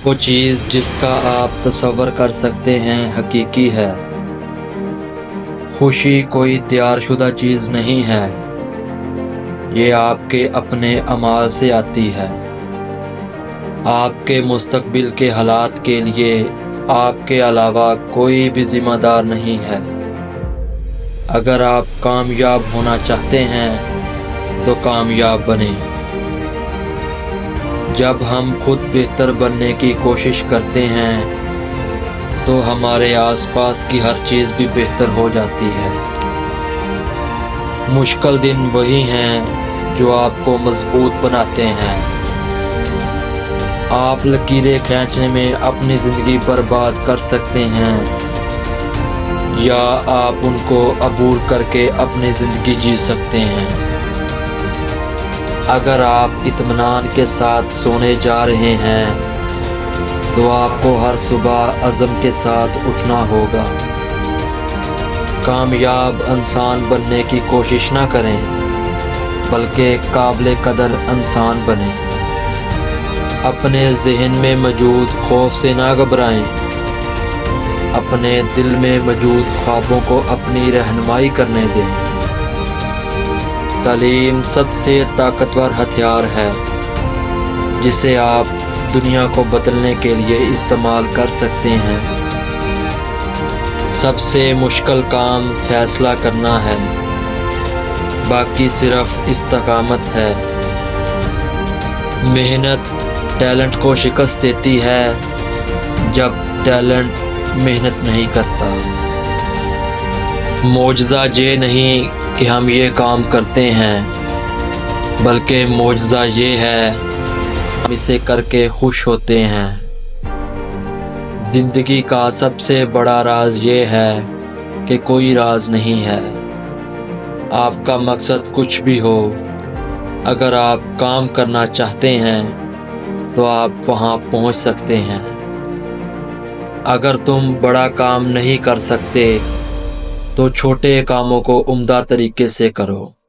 وہ چیز جس کا آپ تصور کر سکتے ہیں حقیقی ہے۔ خوشی کوئی تیار شدہ چیز نہیں ہے، یہ آپ کے اپنے اعمال سے آتی ہے۔ آپ کے مستقبل کے حالات کے لیے آپ کے علاوہ کوئی بھی ذمہ دار نہیں ہے۔ اگر آپ کامیاب ہونا چاہتے ہیں تو کامیاب بنیں۔ جب ہم خود بہتر بننے کی کوشش کرتے ہیں تو ہمارے آس پاس کی ہر چیز بھی بہتر ہو جاتی ہے۔ مشکل دن وہی ہیں جو آپ کو مضبوط بناتے ہیں۔ آپ لکیریں کھینچنے میں اپنی زندگی برباد کر سکتے ہیں یا آپ ان کو عبور کر کے اپنی زندگی جی سکتے ہیں۔ اگر آپ اطمینان کے ساتھ سونے جا رہے ہیں تو آپ کو ہر صبح عزم کے ساتھ اٹھنا ہوگا۔ کامیاب انسان بننے کی کوشش نہ کریں بلکہ قابل قدر انسان بنیں۔ اپنے ذہن میں موجود خوف سے نہ گھبرائیں، اپنے دل میں موجود خوابوں کو اپنی رہنمائی کرنے دیں۔ تعلیم سب سے طاقتور ہتھیار ہے جسے آپ دنیا کو بدلنے کے لیے استعمال کر سکتے ہیں۔ سب سے مشکل کام فیصلہ کرنا ہے، باقی صرف استقامت ہے۔ محنت ٹیلنٹ کو شکست دیتی ہے جب ٹیلنٹ محنت نہیں کرتا۔ معجزہ یہ نہیں کہ ہم یہ کام کرتے ہیں بلکہ معجزہ یہ ہے ہم اسے کر کے خوش ہوتے ہیں۔ زندگی کا سب سے بڑا راز یہ ہے کہ کوئی راز نہیں ہے۔ آپ کا مقصد کچھ بھی ہو، اگر آپ کام کرنا چاہتے ہیں تو آپ وہاں پہنچ سکتے ہیں۔ اگر تم بڑا کام نہیں کر سکتے تو چھوٹے کاموں کو عمدہ طریقے سے کرو۔